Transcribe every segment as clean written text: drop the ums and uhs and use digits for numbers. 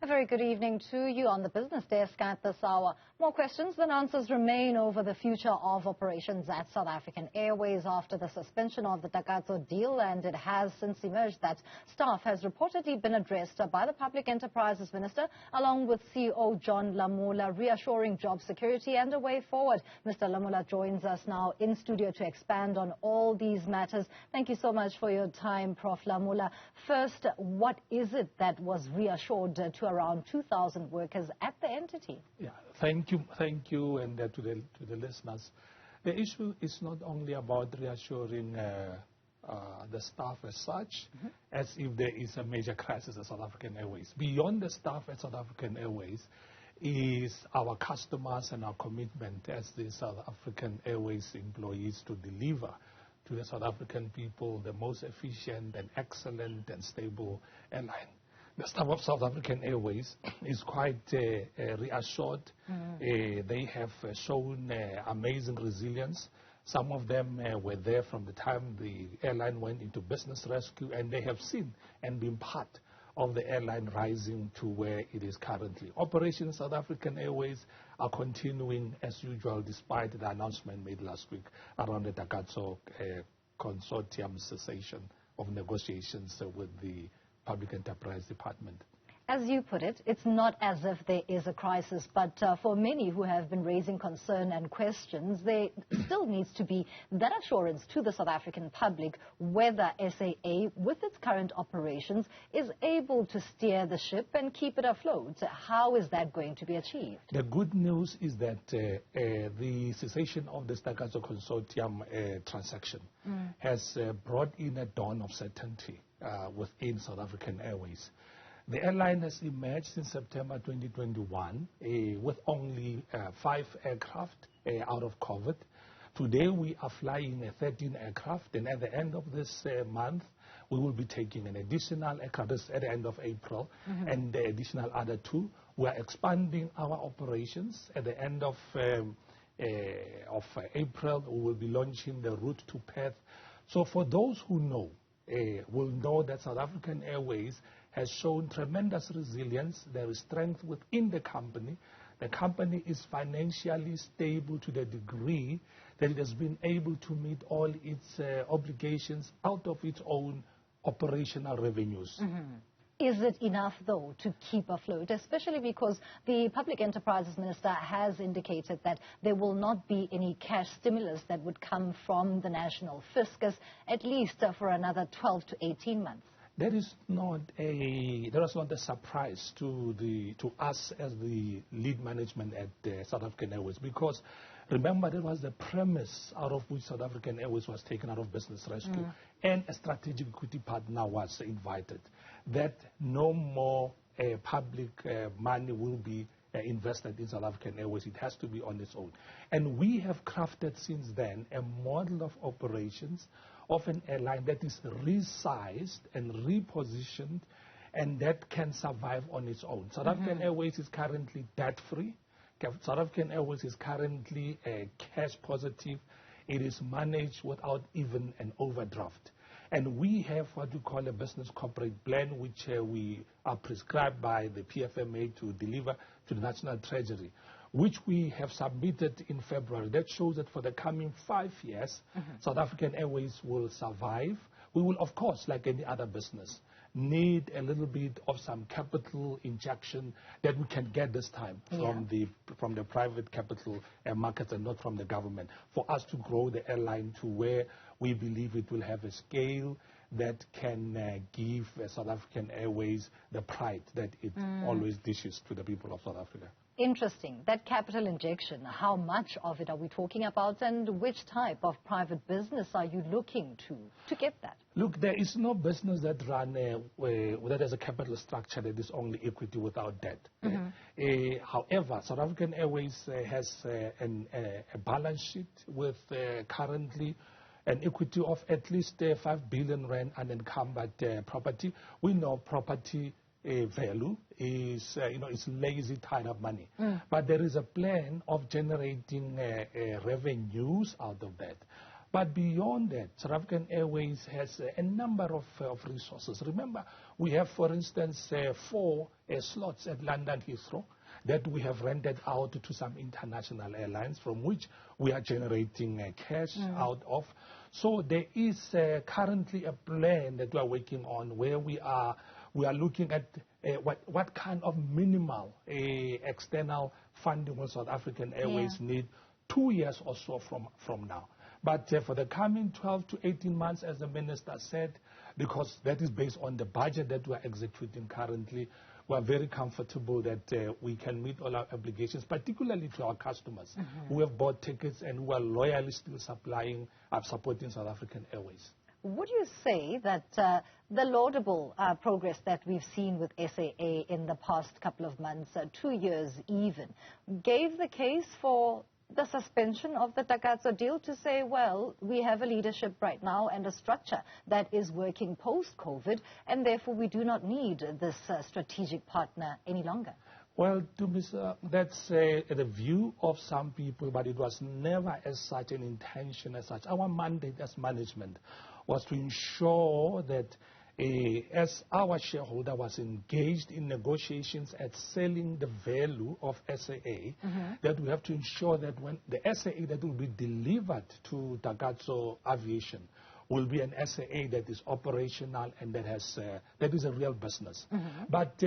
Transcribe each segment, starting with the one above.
very good evening to you on the business desk at this hour. More questions than answers remain over the future of operations at South African Airways after the suspension of the Takatso deal, and it has since emerged that staff has reportedly been addressed by the Public Enterprises Minister along with CEO John Lamola, reassuring job security and a way forward. Mr. Lamola joins us now in studio to expand on all these matters. Thank you so much for your time, Prof. Lamola. First, what is it that was reassured to around 2,000 workers at the entity? Yeah, thank you, and to the listeners. The issue is not only about reassuring the staff as such, as if there is a major crisis at South African Airways. Beyond the staff at South African Airways is our customers and our commitment as the South African Airways employees to deliver to the South African people the most efficient and excellent and stable airline. The staff of South African Airways is quite reassured. They have shown amazing resilience. Some of them were there from the time the airline went into business rescue, and they have seen and been part of the airline rising to where it is currently. Operations South African Airways are continuing as usual despite the announcement made last week around the Takatso consortium cessation of negotiations with the Public Enterprise Department. As you put it, it's not as if there is a crisis, but for many who have been raising concern and questions, there still needs to be that assurance to the South African public whether SAA, with its current operations, is able to steer the ship and keep it afloat. How is that going to be achieved? The good news is that the cessation of the Takatso consortium transaction has brought in a dawn of certainty within South African Airways. The airline has emerged in September 2021 with only 5 aircraft out of COVID. Today we are flying 13 aircraft, and at the end of this month we will be taking an additional aircraft. This at the end of April, and the additional other 2. We are expanding our operations. At the end of April we will be launching the route to Perth. So for those who know, will know that South African Airways has shown tremendous resilience. There is strength within the company. The company is financially stable to the degree that it has been able to meet all its obligations out of its own operational revenues. Is it enough, though, to keep afloat, especially because the Public Enterprises Minister has indicated that there will not be any cash stimulus that would come from the national fiscus, at least for another 12 to 18 months? That is not a surprise to us as the lead management at South African Airways, because remember that was the premise out of which South African Airways was taken out of business rescue, and a strategic equity partner was invited, that no more public money will be invested in South African Airways. It has to be on its own. And we have crafted since then a model of operations of an airline that is resized and repositioned and that can survive on its own. South African Airways is currently debt-free. South African Airways is currently cash positive. It is managed without even an overdraft. And we have what we call a business corporate plan, which we are prescribed by the PFMA to deliver to the National Treasury, which we have submitted in February. That shows that for the coming 5 years, South African Airways will survive. We will, of course, like any other business, need a little bit of some capital injection that we can get this time from the private capital markets and not from the government, for us to grow the airline to where we believe it will have a scale that can give South African Airways the pride that it always dishes to the people of South Africa. Interesting. That capital injection, how much of it are we talking about, and which type of private business are you looking to get that? Look, there is no business that that has a capital structure that is only equity without debt. However, South African Airways has a balance sheet with currently an equity of at least 5 billion rand unencumbered property. We know property value is, it's lazy, tied up money. But there is a plan of generating revenues out of that. But beyond that, South African Airways has a number of resources. Remember, we have, for instance, 4 slots at London Heathrow that we have rented out to some international airlines, from which we are generating cash out of. So there is currently a plan that we are working on, where we are looking at what kind of minimal external funding will South African Airways need 2 years or so from now. But for the coming 12 to 18 months, as the minister said, because that is based on the budget that we are executing currently, we are very comfortable that we can meet all our obligations, particularly to our customers who have bought tickets and who are loyally still supporting South African Airways. Would you say that the laudable progress that we've seen with SAA in the past couple of months, 2 years even, gave the case for the suspension of the Takatso deal, to say, well, we have a leadership right now and a structure that is working post-COVID, and therefore we do not need this strategic partner any longer? Well, that's the view of some people, but it was never as such an intention as such. Our mandate as management was to ensure that as our shareholder was engaged in negotiations at selling the value of SAA, that we have to ensure that when the SAA that will be delivered to Takatso Aviation will be an SAA that is operational and that is a real business. But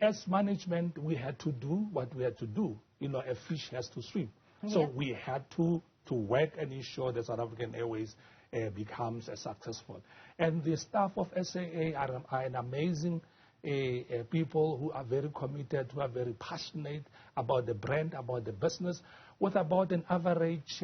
as management, we had to do what we had to do. You know, a fish has to swim. So we had to work and ensure that South African Airways becomes successful. And the staff of SAA are an amazing people who are very committed, who are very passionate about the brand, about the business, with about an average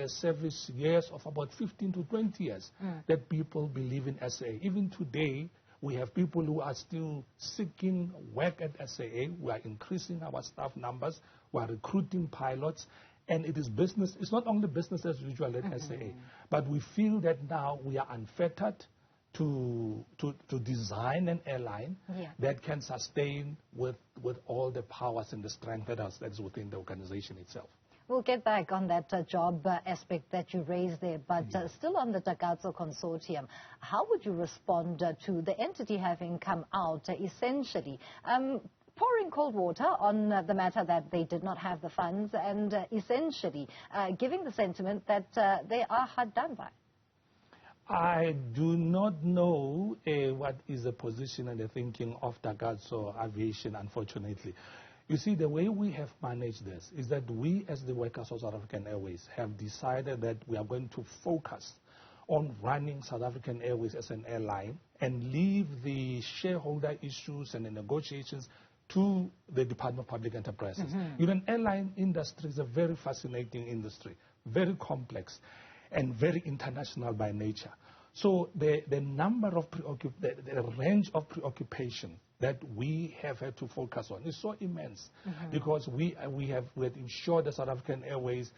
service years of about 15 to 20 years that people believe in SAA. Even today, we have people who are still seeking work at SAA. We are increasing our staff numbers. We are recruiting pilots. And it is business. It's not only business as usual at SAA, but we feel that now we are unfettered to design an airline that can sustain with all the powers and the strength that is within the organization itself. We'll get back on that job aspect that you raised there, but still on the Takatso consortium, how would you respond to the entity having come out essentially pouring cold water on the matter that they did not have the funds, and essentially giving the sentiment that they are hard done by? I do not know what is the position and the thinking of Takatso Aviation, unfortunately. You see, the way we have managed this is that we, as the workers of South African Airways, have decided that we are going to focus on running South African Airways as an airline and leave the shareholder issues and the negotiations to the Department of Public Enterprises. You know, an airline industry is a very fascinating industry, very complex and very international by nature. So the number of the range of preoccupation that we have had to focus on is so immense, because we have ensured that South African Airways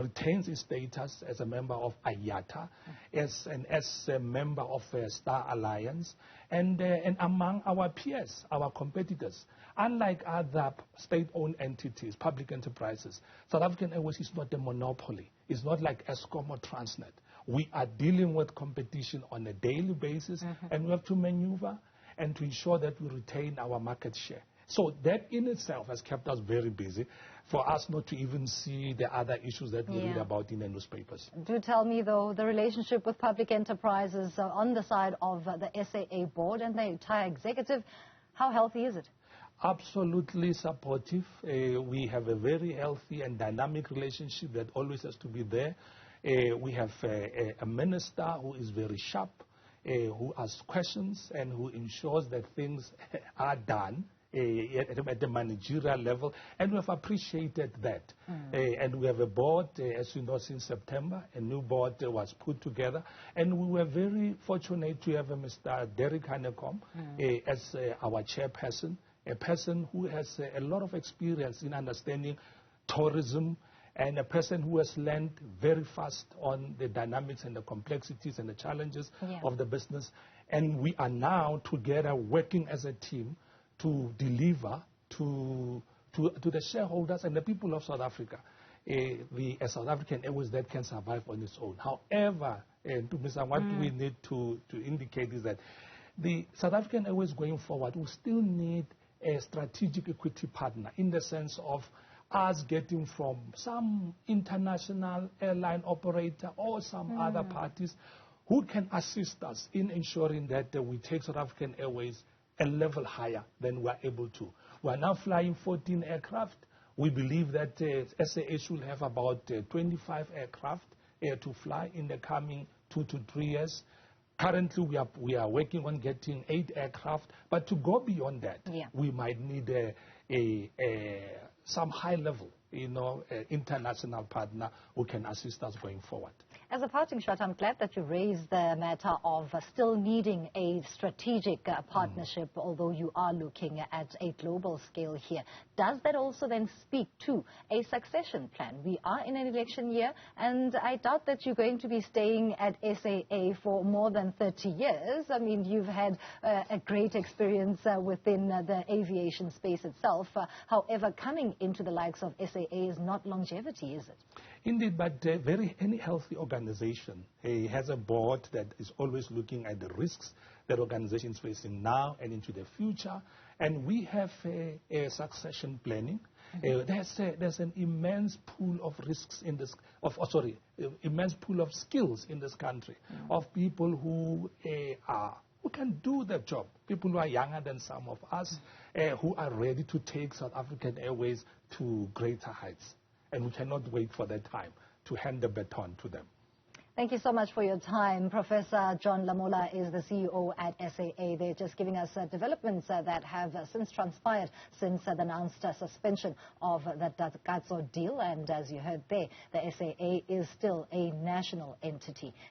retains its status as a member of IATA, as a member of Star Alliance, and among our peers, our competitors. Unlike other state-owned entities, public enterprises, South African Airways is not a monopoly. It's not like Eskom or Transnet. We are dealing with competition on a daily basis, and we have to maneuver and to ensure that we retain our market share. So that in itself has kept us very busy, for us not to even see the other issues that we read about in the newspapers. Do tell me, though, the relationship with public enterprises on the side of the SAA board and the entire executive, how healthy is it? Absolutely supportive. We have a very healthy and dynamic relationship that always has to be there. We have a minister who is very sharp, who asks questions and who ensures that things are done at the managerial level, and we have appreciated that. And we have a board, as you know, since September, a new board was put together, and we were very fortunate to have Mr. Derek Hanekom as our chairperson, a person who has a lot of experience in understanding tourism, and a person who has learned very fast on the dynamics and the complexities and the challenges of the business. And we are now together working as a team to deliver to the shareholders and the people of South Africa the South African Airways that can survive on its own. However, to Mr. What we need to indicate is that the South African Airways going forward will still need a strategic equity partner in the sense of us getting from some international airline operator or some other parties who can assist us in ensuring that we take South African Airways a level higher than we are able to. We are now flying 14 aircraft. We believe that SAA should have about 25 aircraft to fly in the coming 2 to 3 years. Currently, we are working on getting 8 aircraft, but to go beyond that, we might need some high-level, international partner who can assist us going forward. As a parting shot, I'm glad that you raised the matter of still needing a strategic partnership, although you are looking at a global scale here. Does that also then speak to a succession plan? We are in an election year, and I doubt that you're going to be staying at SAA for more than 30 years. I mean, you've had a great experience within the aviation space itself. However, coming into the likes of SAA is not longevity, is it? Indeed, but any healthy organization has a board that is always looking at the risks that organization is facing now and into the future. And we have a succession planning. There's an immense pool of risks in this, immense pool of skills in this country of people who can do the job. People who are younger than some of us, who are ready to take South African Airways to greater heights. And we cannot wait for that time to hand the baton to them. Thank you so much for your time. Professor John Lamola is the CEO at SAA. They're just giving us developments that have since transpired since the announced suspension of the Takatso deal. And as you heard there, the SAA is still a national entity.